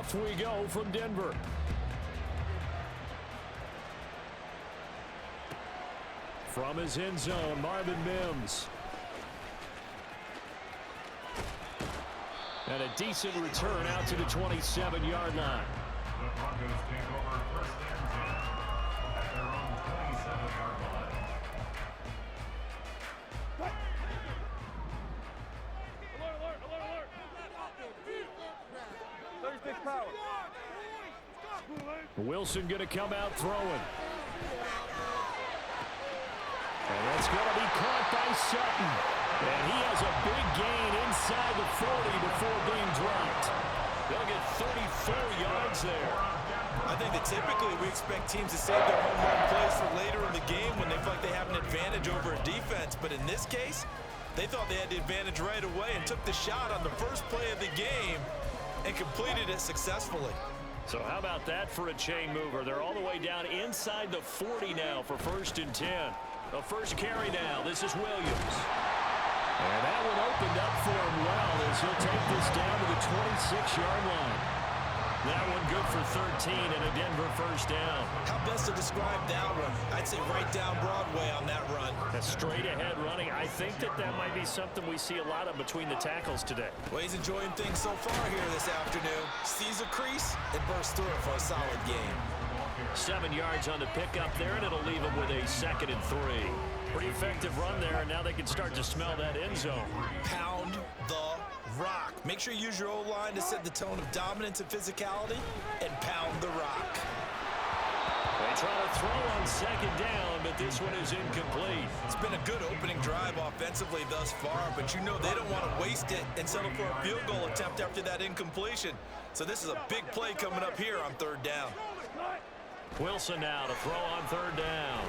Off we go from Denver. From his end zone, Marvin Mims. And a decent return out to the 27-yard line. The Broncos take over first and 10 at their own 27-yard line. Alert, alert, alert. 36 power. Wilson going to come out throwing. And that's going to be caught by Sutton. And he has a big gain inside the 40 before being dropped. They'll get 34 yards there. I think that typically we expect teams to save their home run plays for later in the game when they feel like they have an advantage over a defense. But in this case, they thought they had the advantage right away and took the shot on the first play of the game and completed it successfully. So how about that for a chain mover? They're all the way down inside the 40 now for first and 10. The first carry now. This is Williams. And that one opened up for him well as he'll take this down to the 26-yard line. That one good for 13 and a Denver first down. How best to describe that one? I'd say right down Broadway on that run. A straight ahead running. I think that might be something we see a lot of between the tackles today. Well, he's enjoying things so far here this afternoon. Sees a crease and bursts through it for a solid game. 7 yards on the pickup there, and it'll leave him with a 2nd and 3. Pretty effective run there, and now they can start to smell that end zone. Pound the rock. Make sure you use your O-line to set the tone of dominance and physicality, and pound the rock. They try to throw on 2nd down, but this one is incomplete. It's been a good opening drive offensively thus far, but you know they don't want to waste it and settle for a field goal attempt after that incompletion. So this is a big play coming up here on 3rd down. Wilson now to throw on 3rd down.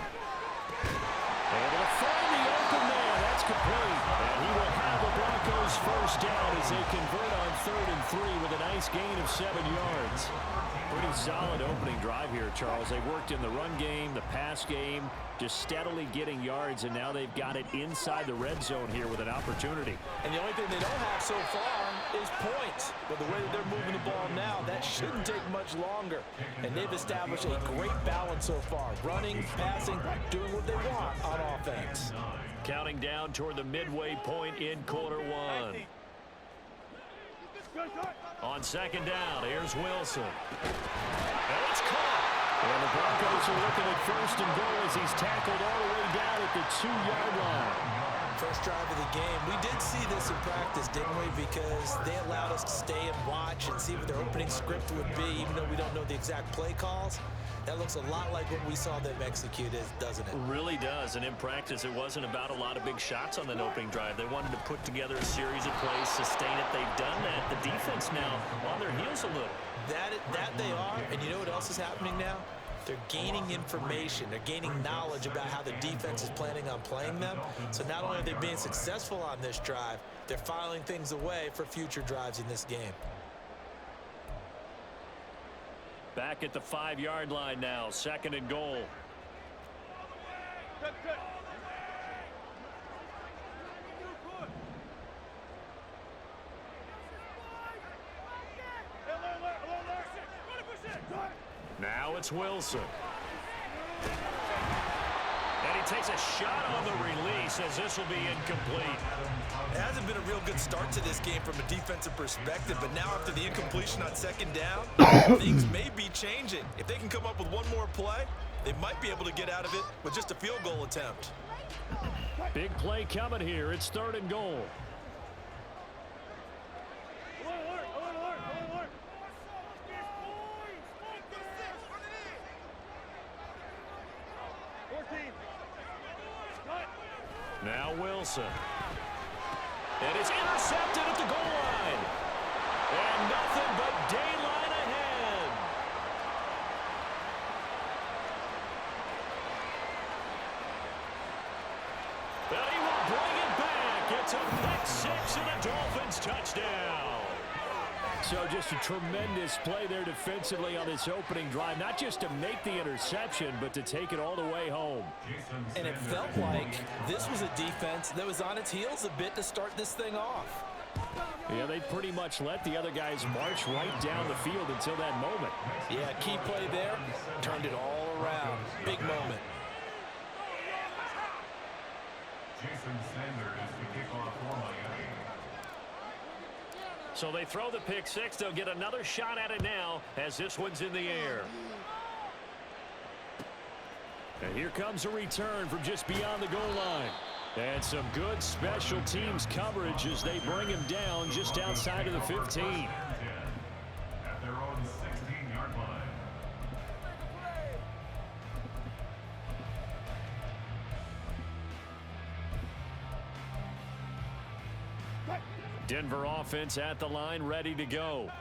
Able to find the open man. That's complete. And he will have the Broncos first down as they convert on 3rd and 3 with a nice gain of 7 yards. Pretty solid opening drive here, Charles. They worked in the run game, the pass game, just steadily getting yards, and now they've got it inside the red zone here with an opportunity. And the only thing they don't have so far is points. But the way that they're moving the ball now, that shouldn't take much longer. And they've established a great balance so far. Running, passing, doing what they want on offense. Counting down toward the midway point in quarter one. On 2nd down, here's Wilson. And it's caught. And the Broncos are looking at 1st and goal as he's tackled all the way down at the 2-yard line. First drive of the game. We did see this in practice, didn't we? Because they allowed us to stay and watch and see what their opening script would be, even though we don't know the exact play calls. That looks a lot like what we saw them execute, doesn't it? It really does. And in practice, it wasn't about a lot of big shots on that opening drive. They wanted to put together a series of plays, sustain it. They've done that. The defense now on their heels a little. That they are. And you know what else is happening now? They're gaining information. They're gaining knowledge about how the defense is planning on playing them. So not only are they being successful on this drive, they're filing things away for future drives in this game. Back at the 5-yard line now, 2nd and goal. Now it's Wilson. And he takes a shot on the release as this will be incomplete. It hasn't been a real good start to this game from a defensive perspective, but now after the incompletion on 2nd down, things may be changing. If they can come up with one more play, they might be able to get out of it with just a field goal attempt. Big play coming here. It's 3rd and goal. Now Wilson. And it's intercepted at the goal line. And nothing but daylight ahead. But he will bring it back. It's a pick 6 and a Dolphins touchdown. So just a tremendous play there defensively on this opening drive. Not just to make the interception, but to take it all the way home. And it felt like this was a defense that was on its heels a bit to start this thing off. Yeah, they pretty much let the other guys march right down the field until that moment. Yeah, key play there. Turned it all around. Big moment. Jason Sanders is the kickoff for Miami. So they throw the pick six. They'll get another shot at it now as this one's in the air. And here comes a return from just beyond the goal line. And some good special teams coverage as they bring him down just outside of the 15. At their own 16-yard line. Denver offense at the line, ready to go.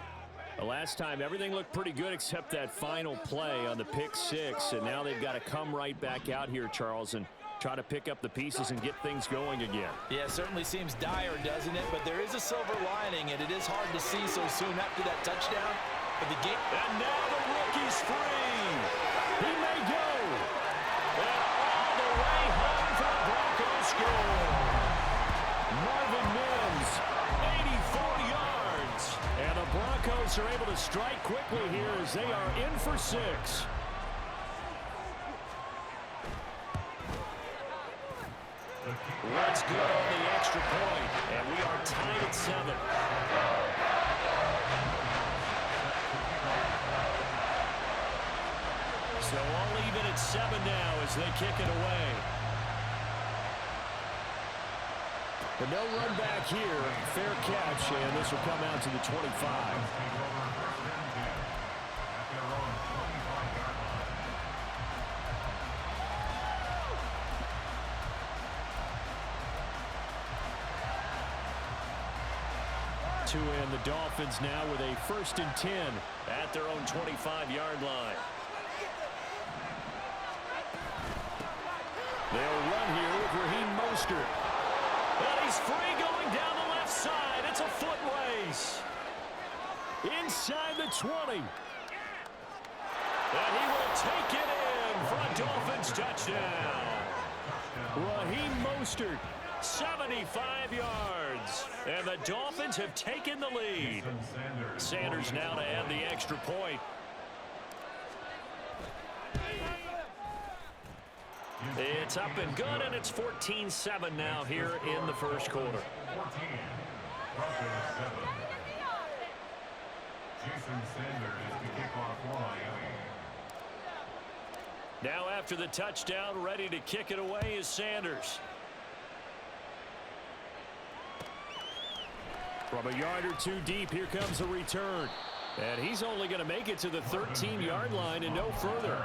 The last time, everything looked pretty good except that final play on the pick six. And now they've got to come right back out here, Charles, and try to pick up the pieces and get things going again. Yeah, it certainly seems dire, doesn't it? But there is a silver lining, and it is hard to see so soon after that touchdown. But the game... And now the rookie's free. He may go. And all the way home for the Broncos score. Marvin Mims, 84 yards. And the Broncos are able to strike quickly here as they are in for 6. That's good on the extra point, and we are tied at 7. So all even at 7 now as they kick it away. But no run back here. Fair catch, and this will come out to the 25. 2 in the Dolphins now with a 1st and 10 at their own 25-yard line. They'll run here with Raheem Mostert. And he's free going down the left side. It's a foot race. Inside the 20. And he will take it in for a Dolphins touchdown. Raheem Mostert, 75 yards. And the Dolphins have taken the lead. Sanders now to add the extra point. It's up and good, and it's 14-7 now here in the first quarter. 14. Broncos 7. Jason Sanders is the kickoff for Miami. Now after the touchdown, ready to kick it away is Sanders. From a yard or two deep, here comes a return. And he's only going to make it to the 13-yard line and no further.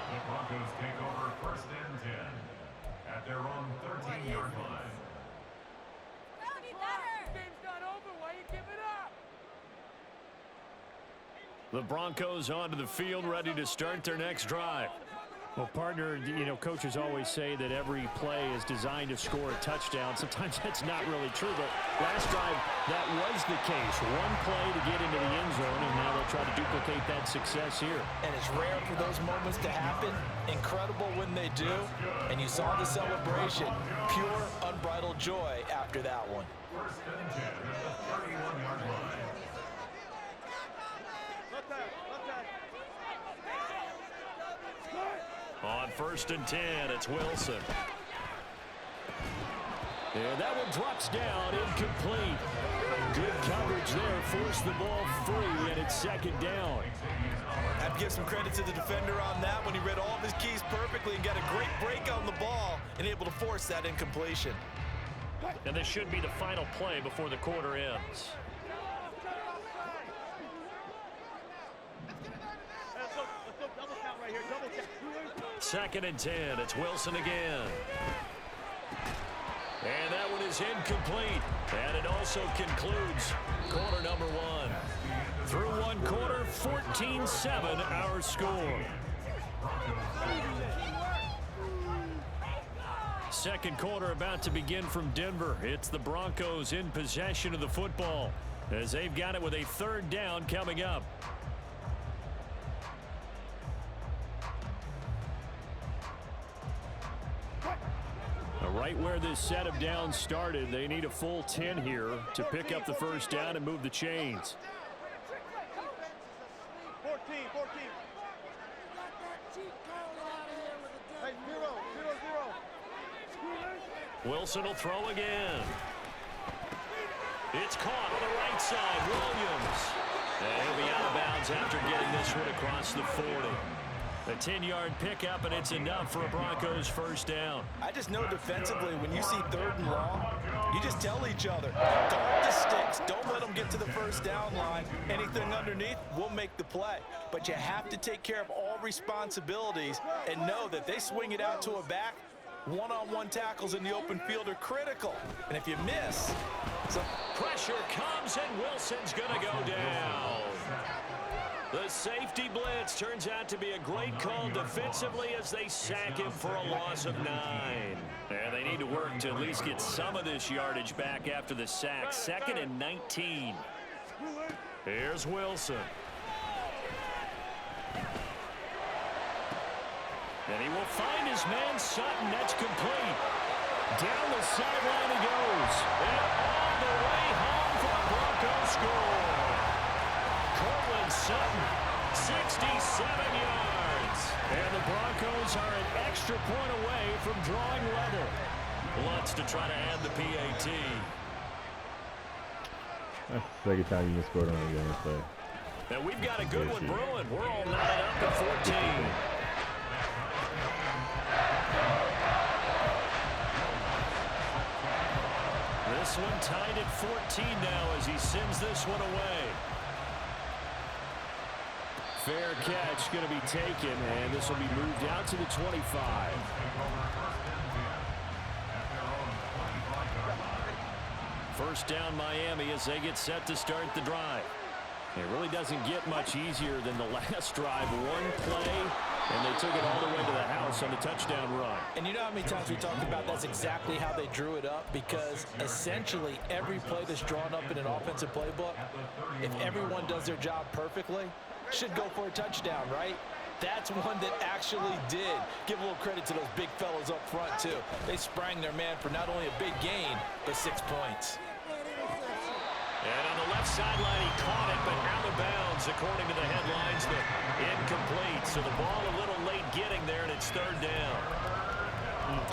The Broncos take over 1st and 10 at their own 13-yard line. Game's not over. Why you give it up? The Broncos onto the field, ready to start their next drive. Well, partner, you know, coaches always say that every play is designed to score a touchdown. Sometimes that's not really true, but last drive, that was the case. One play to get into the end zone, and now they'll try to duplicate that success here. And it's rare for those moments to happen. Incredible when they do. And you saw the celebration. Pure, unbridled joy after that one. 1st and 10 at the 31-yard line. On 1st and 10, it's Wilson. And that one drops down, incomplete. Good coverage there, forced the ball free, and it's 2nd down. I have to give some credit to the defender on that when he read all of his keys perfectly and got a great break on the ball and able to force that incompletion. And this should be the final play before the quarter ends. Let's go double count right here. Double count. 2nd and 10, it's Wilson again. And that one is incomplete. And it also concludes quarter number 1. Through one quarter, 14-7 our score. Second quarter about to begin from Denver. It's the Broncos in possession of the football as they've got it with a 3rd down coming up. A Right where this set of downs started, they need a full 10 here to pick up the first down and move the chains. 14. Hey, 0. Wilson will throw again. It's caught on the right side. Williams. And he'll be out of bounds after getting this one across the 40. A 10-yard pickup, and it's enough for a Broncos first down. I just know defensively, when you see 3rd and long, you just tell each other, guard the sticks. Don't let them get to the first down line. Anything underneath will make the play. But you have to take care of all responsibilities and know that they swing it out to a back. One-on-one tackles in the open field are critical. And if you miss, Pressure comes, and Wilson's going to go down. The safety blitz turns out to be a great call defensively as they sack him for a loss of 9. And they need to work to at least get some of this yardage back after the sack. 2nd and 19. Here's Wilson. And he will find his man Sutton. That's complete. Down the sideline he goes. And all the way home for the Broncos score. Cortland Sutton, 67 yards. And the Broncos are an extra point away from drawing level. Lutz to try to add the PAT. That's the second time you just scored on a game play. And we've got a good one brewing. We're all knotted up at 14. This one tied at 14 now as he sends this one away. Fair catch going to be taken, and this will be moved out to the 25. First down Miami as they get set to start the drive. It really doesn't get much easier than the last drive. One play, and they took it all the way to the house on the touchdown run. and you know how many times we talked about that's exactly how they drew it up, because essentially every play that's drawn up in an offensive playbook, if everyone does their job perfectly, should go for a touchdown, right? That's one that actually did. Give a little credit to those big fellows up front, too. They sprang their man for not only a big gain, but 6 points. And on the left sideline, he caught it, but out of bounds, according to the headlines, but incomplete. So the ball a little late getting there, and it's third down.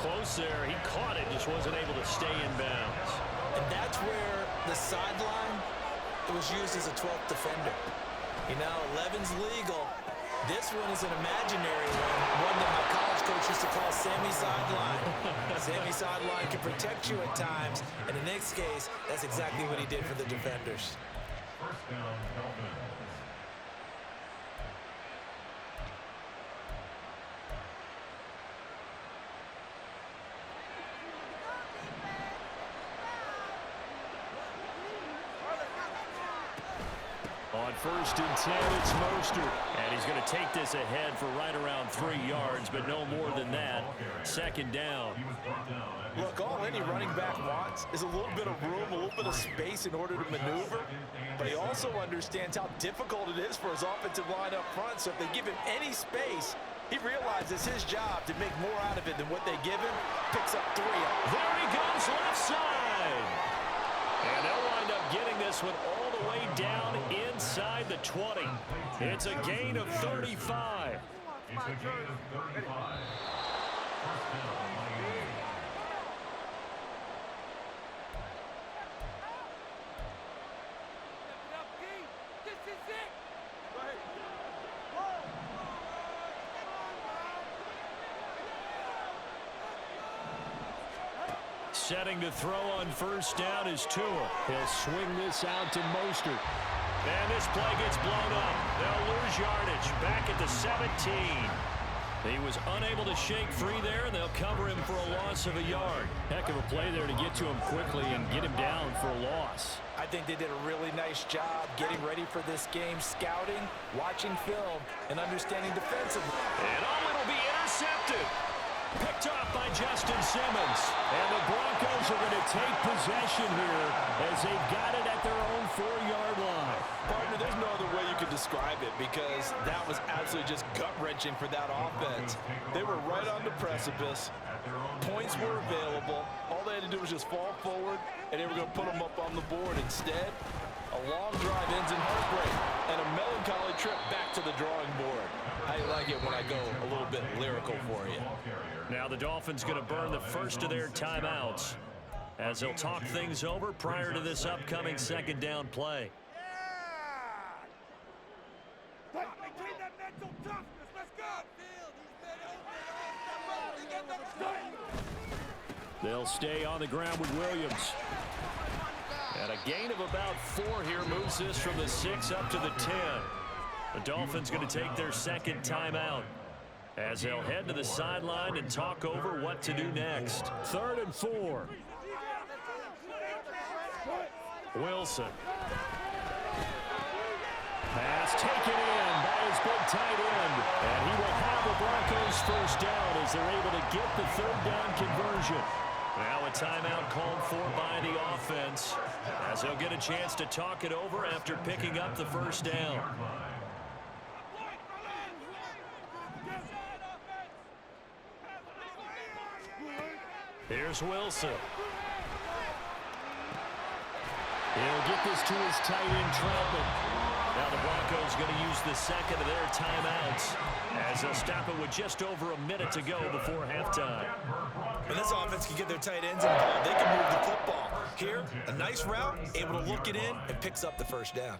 Close there. He caught it, just wasn't able to stay in bounds. And that's where the sideline was used as a 12th defender. You know, 11's legal. This one is an imaginary one that my college coach used to call Sammy Sideline. Sammy Sideline can protect you at times, and in this case, that's exactly what he did for the defenders. First down, Dolphins. On first and 10, it's Mostert. And he's going to take this ahead for right around 3 yards, but no more than that. Second down. Look, all any running back wants is a little bit of room, a little bit of space in order to maneuver. But he also understands how difficult it is for his offensive line up front. So if they give him any space, he realizes his job to make more out of it than what they give him. Picks up 3. There he goes, left side. And they'll wind up getting this one all the way down inside the 20. It's a gain of 35. It's a gain of 35. First down, Miami. This is it. Setting to throw on first down is Tua. He'll swing this out to Mostert. And this play gets blown up. They'll lose yardage back at the 17. He was unable to shake free there, and they'll cover him for a loss of a yard. Heck of a play there to get to him quickly and get him down for a loss. I think they did a really nice job getting ready for this game, scouting, watching film, and understanding defensively. And it'll be intercepted. Picked off by Justin Simmons. And the Broncos are going to take possession here as they've got it at their own 4-yard line. Partner, there's no other way you could describe it, because that was absolutely just gut-wrenching for that offense. They were right on the precipice. Points were available. All they had to do was just fall forward, and they were going to put them up on the board. Instead, a long drive ends in heartbreak and a melancholy trip back to the drawing board. I like it when I go a little bit lyrical for you. Now the Dolphins going to burn the first of their timeouts as they'll talk things over prior to this upcoming second down play. Maintain that mental toughness. Let's go. They'll stay on the ground with Williams. And a gain of about 4 here moves this from the 6 up to the 10. The Dolphins going to take their second timeout as they'll head to the sideline and talk over what to do next. 3rd and 4. Wilson. Pass taken in by his big tight end. And he will have the Broncos first down as they're able to get the 3rd down conversion. Now a timeout called for by the offense as they'll get a chance to talk it over after picking up the first down. Here's Wilson. He'll get this to his tight end, Troutman. Now the Broncos going to use the second of their timeouts as they'll stop it with just over a minute to go before halftime. When this offense can get their tight ends involved, they can move the football. Here, a nice route, able to look it in, and picks up the first down.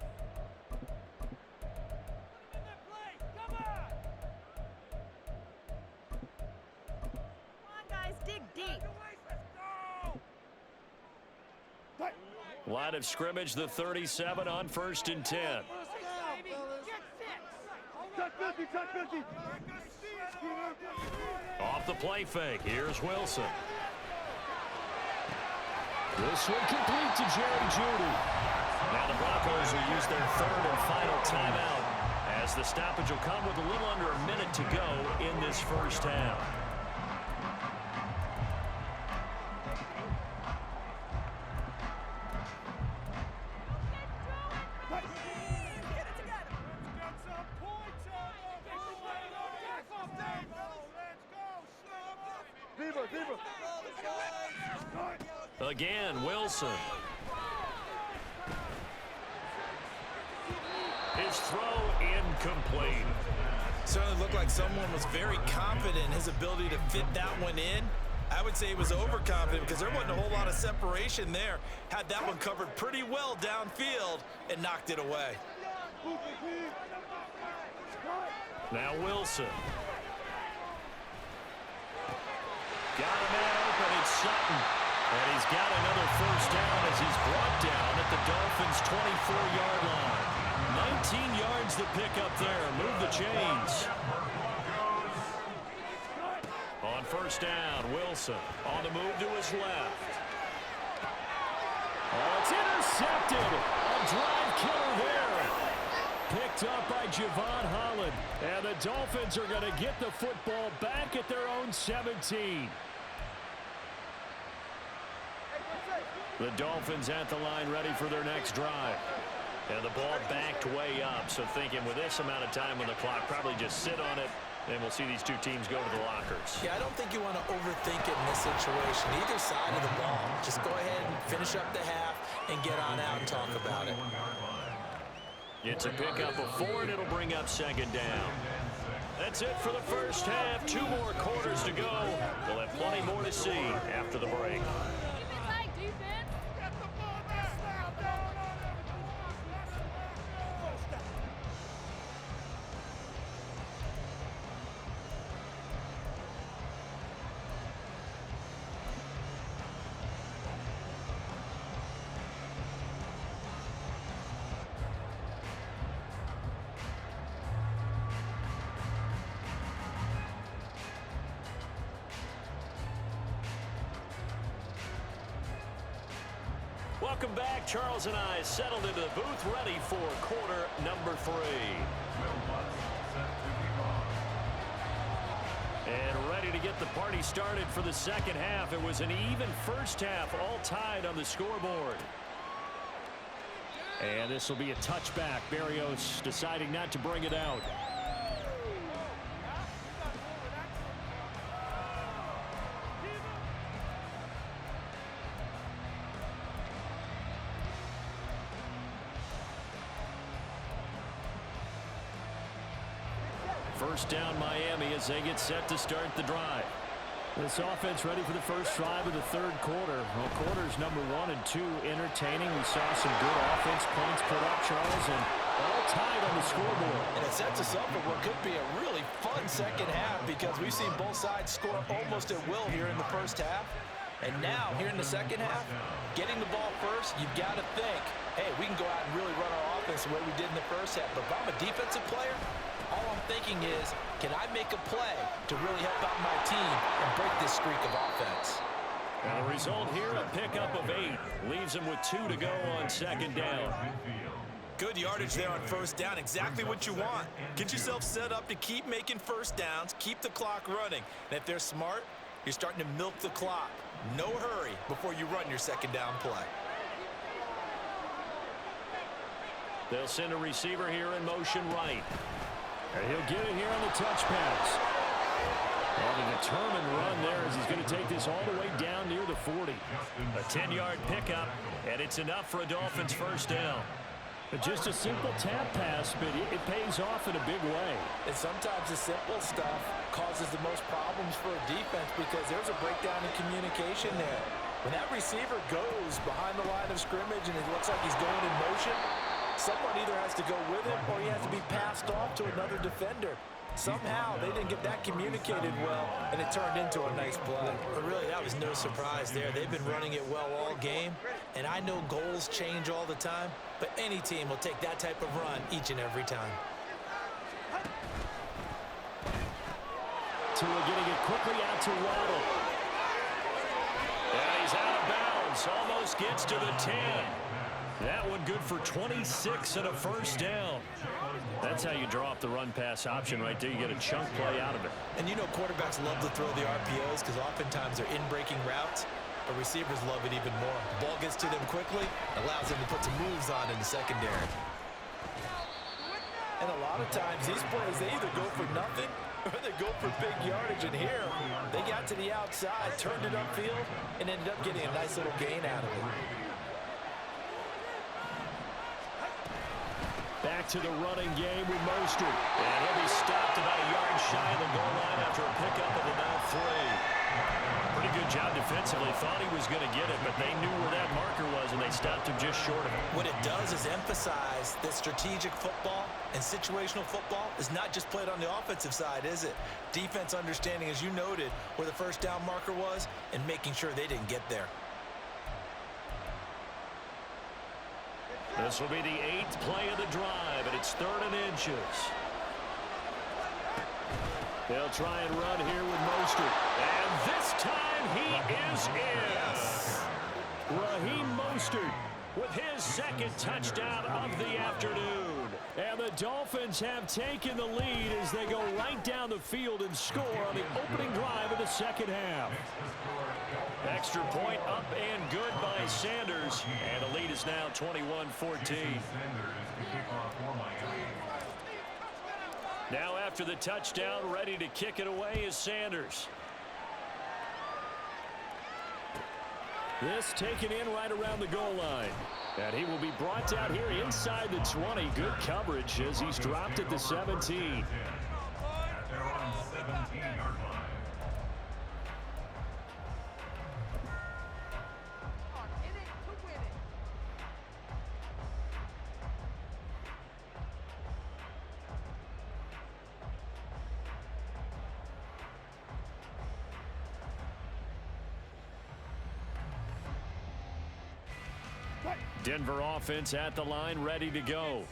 Come on, guys, dig deep. Line of scrimmage, the 37 on 1st and 10. Off the play fake, here's Wilson. This one complete to Jerry Jeudy. Now the Broncos will use their 3rd and final timeout as the stoppage will come with a little under a minute to go in this first half. Again, Wilson. His throw incomplete. Certainly looked like someone was very confident in his ability to fit that one in. I would say he was overconfident because there wasn't a whole lot of separation there. Had that one covered pretty well downfield and knocked it away. Now Wilson. Got a man open, it's Sutton. And he's got another first down as he's brought down at the Dolphins' 24-yard line. 19 yards to pick up there. Move the chains. On first down, Wilson on the move to his left. Oh, it's intercepted. A drive killer there. Picked up by Javon Holland. And the Dolphins are going to get the football back at their own 17. The Dolphins at the line ready for their next drive. And the ball backed way up. So thinking with this amount of time on the clock, probably just sit on it, and we'll see these two teams go to the lockers. Yeah, I don't think you want to overthink it in this situation. Either side of the ball. Just go ahead and finish up the half and get on out and talk about it. It's a pickup of 4, and it'll bring up second down. That's it for the first half. 2 more quarters to go. We'll have plenty more to see after the break. Welcome back. Charles and I settled into the booth, ready for quarter number 3. And ready to get the party started for the second half. It was an even first half, all tied on the scoreboard. And this will be a touchback. Berrios deciding not to bring it out. first down Miami as they get set to start the drive. This offense ready for the first drive of the third quarter. Well, quarters number 1 and 2 entertaining. We saw some good offense points put up, Charles, and all tied on the scoreboard. And it sets us up for what could be a really fun second half because we've seen both sides score almost at will here in the first half. And now, here in the second half, getting the ball first, you've got to think, hey, we can go out and really run our offense the way we did in the first half. But if I'm a defensive player, all I'm thinking is, can I make a play to really help out my team and break this streak of offense? And the result here, a pickup of 8. Leaves them with 2 to go on second down. Good yardage there on first down. Exactly what you want. Get yourself set up to keep making first downs, keep the clock running. And if they're smart, you're starting to milk the clock. No hurry before you run your second down play. They'll send a receiver here in motion right. And he'll get it here on the touch pass. And a determined run there as he's going to take this all the way down near the 40. A 10-yard pickup, and it's enough for a Dolphins first down. Just a simple tap pass, but it pays off in a big way. And sometimes the simple stuff causes the most problems for a defense because there's a breakdown in communication there. When that receiver goes behind the line of scrimmage and it looks like he's going in motion, someone either has to go with him or he has to be passed off to another defender. Somehow they didn't get that communicated well, and it turned into a nice play. But really, that was no surprise there. They've been running it well all game, and I know goals change all the time, but any team will take that type of run each and every time. Tua getting it quickly out to Waddle. And he's out of bounds. Almost gets to the 10. That one good for 26 and a first down. That's how you draw up the run-pass option right there. You get a chunk play out of it. And you know quarterbacks love to throw the RPOs because oftentimes they're in-breaking routes, but receivers love it even more. The ball gets to them quickly, allows them to put some moves on in the secondary. And a lot of times these plays, they either go for nothing or they go for big yardage. And here, they got to the outside, turned it upfield, and ended up getting a nice little gain out of it. Back to the running game with Mostert. And he'll be stopped about a yard shy of the goal line after a pickup of about 3. Pretty good job defensively. Thought he was going to get it, but they knew where that marker was, and they stopped him just short of it. What it does is emphasize that strategic football and situational football is not just played on the offensive side, is it? Defense understanding, as you noted, where the first down marker was and making sure they didn't get there. This will be the 8th play of the drive, and it's 3rd and inches. They'll try and run here with Mostert. And this time he is in. Yes. Raheem Mostert with his second touchdown of the afternoon. And the Dolphins have taken the lead as they go right down the field and score on the opening drive of the second half. Extra point up and good by Sanders. And the lead is now 21-14. Now after the touchdown, ready to kick it away is Sanders. This taken in right around the goal line. And he will be brought down here inside the 20. Good coverage as he's dropped at the 17. At their own 17-yard line. Denver offense at the line, ready to go.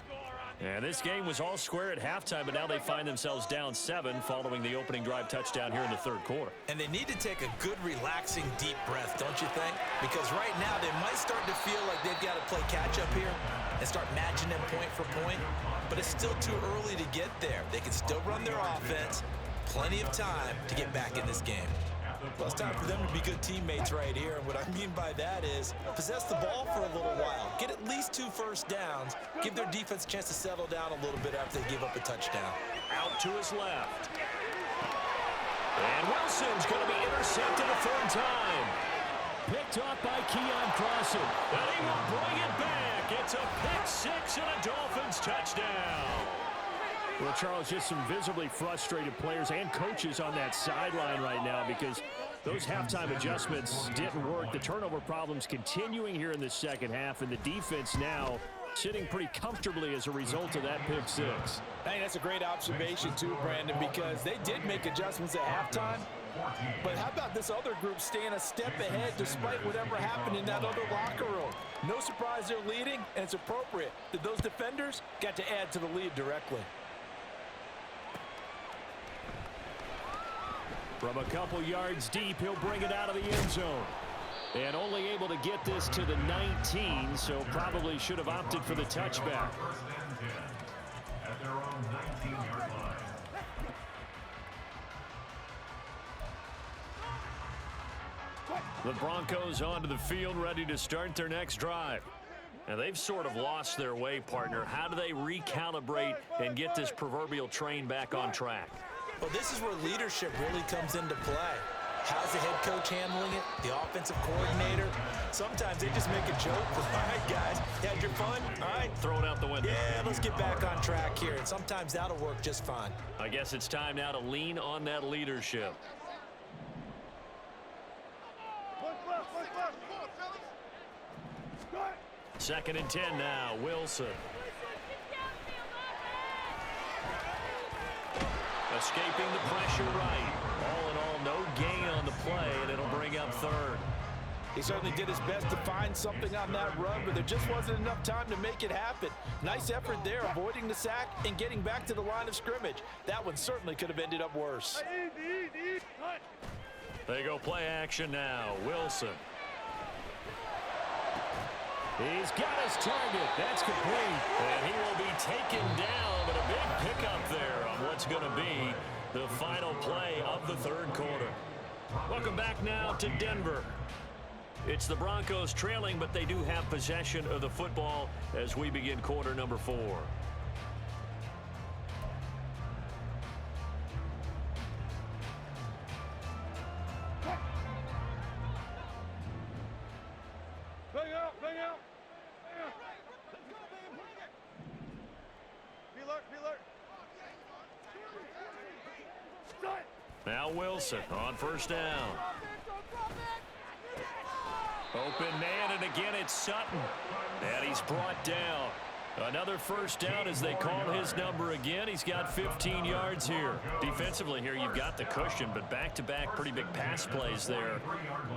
And this game was all square at halftime, but now they find themselves down 7 following the opening drive touchdown here in the third quarter. And they need to take a good, relaxing, deep breath, don't you think? Because right now they might start to feel like they've got to play catch-up here and start matching them point for point. But it's still too early to get there. They can still run their offense. Plenty of time to get back in this game. Well, it's time for them to be good teammates right here. And what I mean by that is possess the ball for a little while. Get at least 2 first downs. Give their defense a chance to settle down a little bit after they give up a touchdown. Out to his left. And Wilson's going to be intercepted a 3rd time. Picked off by Keon Crossan. And he will bring it back. It's a pick 6 and a Dolphins touchdown. Well, Charles, just some visibly frustrated players and coaches on that sideline right now because those halftime adjustments didn't work. The turnover problems continuing here in the second half, and the defense now sitting pretty comfortably as a result of that pick six. Hey, that's a great observation too, Brandon, because they did make adjustments at halftime. But how about this other group staying a step ahead despite whatever happened in that other locker room? No surprise they're leading, and it's appropriate that those defenders got to add to the lead directly. From a couple yards deep, he'll bring it out of the end zone. And only able to get this to the 19, so probably should have opted for the touchback. First and 10 at their own 19-yard line. The Broncos onto the field, ready to start their next drive. And they've sort of lost their way, partner. How do they recalibrate and get this proverbial train back on track? Well, this is where leadership really comes into play. How's the head coach handling it? The offensive coordinator? Sometimes they just make a joke. All right, guys, you had your fun? All right. Throw it out the window. Yeah, let's get back on track here. And sometimes that'll work just fine. I guess it's time now to lean on that leadership. Second and 10 now, Wilson. Escaping the pressure right. All in all, no gain on the play, and it'll bring up third. He certainly did his best to find something on that run, but there just wasn't enough time to make it happen. Nice effort there, avoiding the sack and getting back to the line of scrimmage. That one certainly could have ended up worse. They go play action now. Wilson. He's got his target. That's complete. And he will be taken down, but a big pickup there on what's going to be the final play of the third quarter. Welcome back now to Denver. It's the Broncos trailing, but they do have possession of the football as we begin quarter number 4. Bang out. Be alert. Now Wilson on first down. Open man, and again it's Sutton. And he's brought down. Another first down as they call his number again. He's got 15 yards here. Defensively here, you've got the cushion, but back-to-back pretty big pass plays there.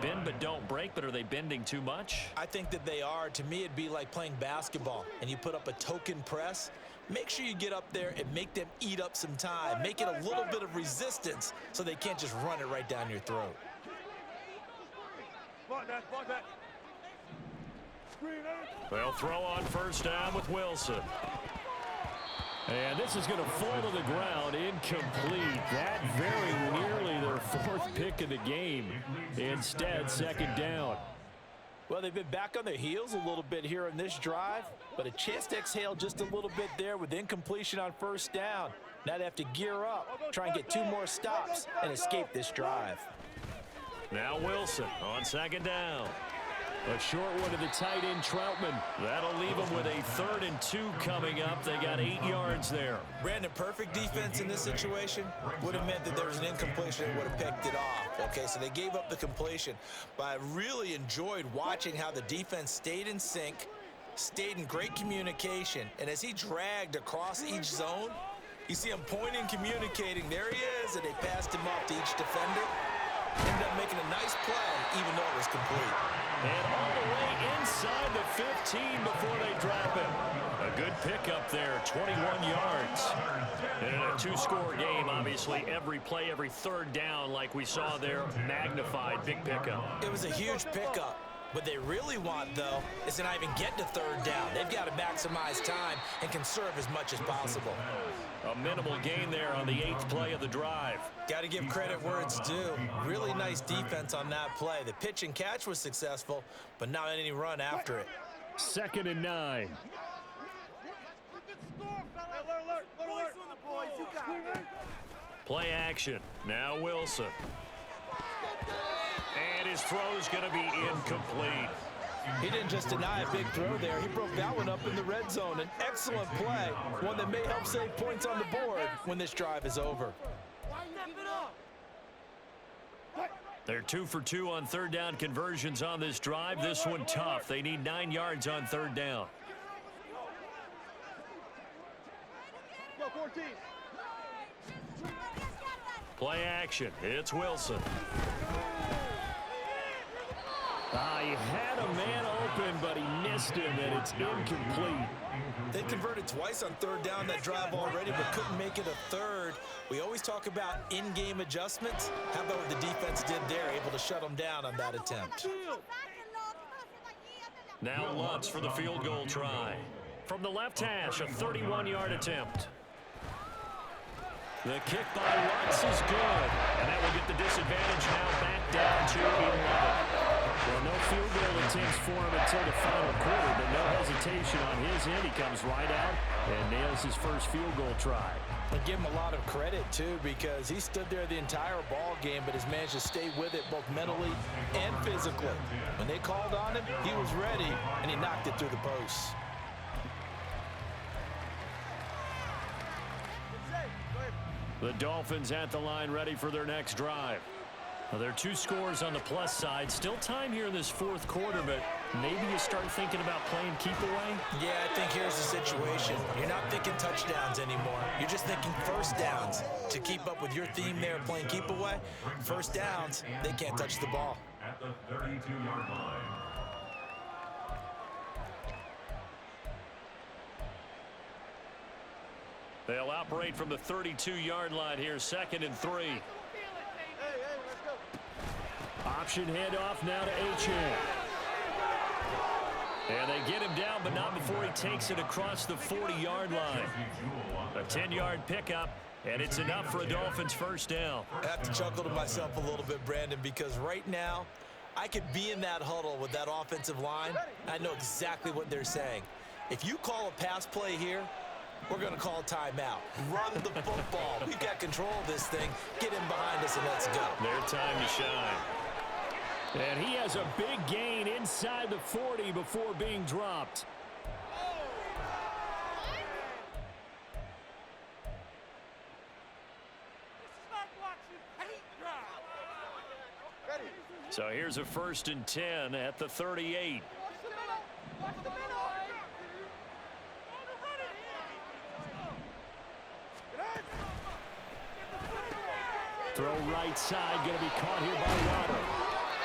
Bend but don't break, but are they bending too much? I think that they are. To me, it'd be like playing basketball, and you put up a token press. Make sure you get up there and make them eat up some time. Make it a little bit of resistance so they can't just run it right down your throat. They'll throw on first down with Wilson. And this is going to fall to the ground, incomplete. That very nearly their fourth pick of the game. Instead, second down. Well, they've been back on their heels a little bit here in this drive, but a chance to exhale just a little bit there with incompletion on first down. Now they have to gear up, try and get 2 more stops and escape this drive. Now Wilson on second down. A short one to the tight end, Troutman. That'll leave them with a 3rd and 2 coming up. They got 8 yards there. Brandon, perfect defense in this situation would have meant that there was an incompletion and would have picked it off. Okay, so they gave up the completion. But I really enjoyed watching how the defense stayed in sync, stayed in great communication. And as he dragged across each zone, you see him pointing, communicating. There he is, and they passed him off to each defender. Ended up making a nice play, even though it was complete. And all the way inside the 15 before they drop him. A good pickup there, 21 yards. And in a 2-score game, obviously, every play, every third down, like we saw there, magnified, big pickup. It was a huge pickup. What they really want, though, is to not even get to third down. They've got to maximize time and conserve as much as possible. A minimal gain there on the 8th play of the drive. Got to give credit where it's due. Really nice defense on that play. The pitch and catch was successful, but not any run after it. 2nd and 9. Play action. Now Wilson. And his throw's going to be incomplete. He didn't just deny a big throw there. He broke that one up in the red zone. An excellent play, one that may help save points on the board when this drive is over. They're 2 for 2 on third down conversions on this drive. This one tough. They need 9 yards on third down. Play action. It's Wilson. He had a man open, but he missed him, and it's incomplete. They converted twice on third down that drive already, but couldn't make it a third. We always talk about in-game adjustments. How about what the defense did there, able to shut them down on that attempt? Now Lutz for the field goal try. From the left hash, a 31-yard attempt. The kick by Lutz is good, and that will get the disadvantage now back down to 11. Well, no field goal attempts for him until the final quarter, but no hesitation on his end. He comes right out and nails his first field goal try. And give him a lot of credit, too, because he stood there the entire ball game, but has managed to stay with it both mentally and physically. When they called on him, he was ready, and he knocked it through the posts. The Dolphins at the line ready for their next drive. Well, there are 2 scores on the plus side. Still time here in this fourth quarter, but maybe you start thinking about playing keep away? Yeah, I think here's the situation. You're not thinking touchdowns anymore. You're just thinking first downs. To keep up with your theme there, playing keep away, first downs, they can't touch the ball. At the 32-yard line. They'll operate from the 32-yard line here, 2nd and 3. Option handoff now to Achane. And they get him down, but not before he takes it across the 40-yard line. A 10-yard pickup, and it's enough for a Dolphins first down. I have to chuckle to myself a little bit, Brandon, because right now, I could be in that huddle with that offensive line. I know exactly what they're saying. If you call a pass play here, we're going to call timeout. Run the football. We've got control of this thing. Get in behind us and let's go. Their time to shine. And he has a big gain inside the 40 before being dropped. So here's a 1st and 10 at the 38. Throw right side, going to be caught here by Waddle.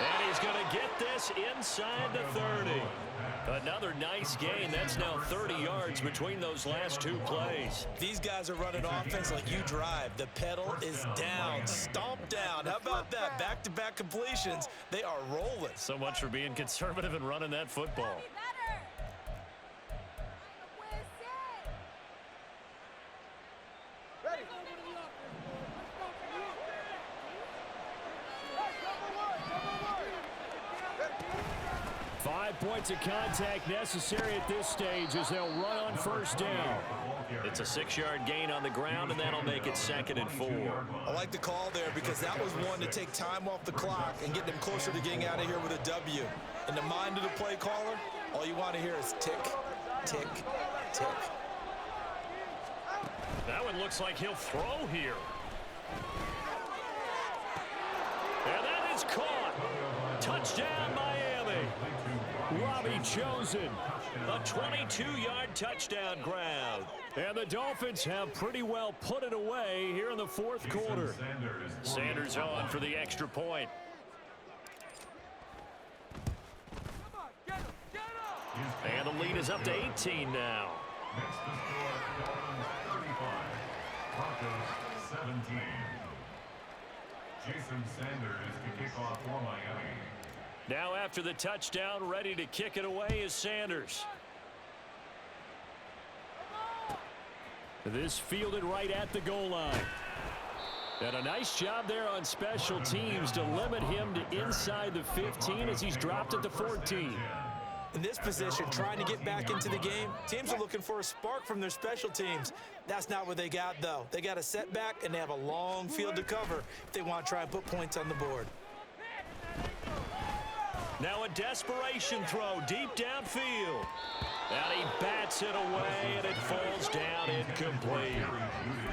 And he's going to get this inside the 30. Another nice gain. That's now 30 yards between those last 2 plays. These guys are running offense like you drive. The pedal is down, stomp down. How about that? Back-to-back completions. They are rolling. So much for being conservative and running that football. 5 points of contact necessary at this stage as they'll run on first down. It's a 6-yard gain on the ground, and that'll make it 2nd and 4. I like the call there because that was one to take time off the clock and get them closer to getting out of here with a W. In the mind of the play caller, all you want to hear is tick, tick, tick. That one looks like he'll throw here. And that is caught. Touchdown, Miami. Robbie Chosen, a 22-yard touchdown grab. And the Dolphins have pretty well put it away here in the fourth quarter. Sanders on for the extra point. And the lead is up to 18 now. Next to score, Dolphins 35, Broncos 17. Jason Sanders to kick off for Miami. Now after the touchdown, ready to kick it away is Sanders. This fielded right at the goal line. And a nice job there on special teams to limit him to inside the 15 as he's dropped at the 14. In this position, trying to get back into the game, teams are looking for a spark from their special teams. That's not what they got, though. They got a setback, and they have a long field to cover if they want to try and put points on the board. Now a desperation throw deep downfield. And he bats it away, and it falls down incomplete.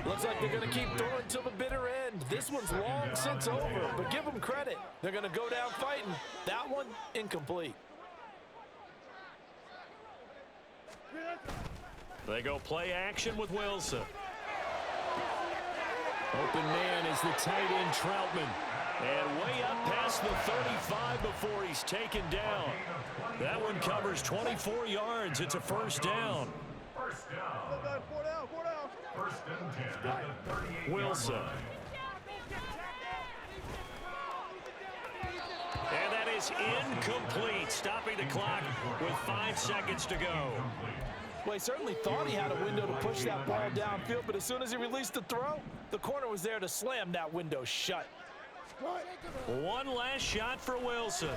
Looks like they're going to keep throwing till the bitter end. This one's long since over, but give them credit. They're going to go down fighting. That one, incomplete. They go play action with Wilson. Open man is the tight end, Troutman. And way up past the 35 before he's taken down. That one covers 24 yards. It's a first down. First down. First and 10 at the 38-yard Wilson. line. And that is incomplete, stopping the clock with 5 seconds to go. Well, he certainly thought he had a window to push that ball downfield, but as soon as he released the throw, the corner was there to slam that window shut. One last shot for Wilson.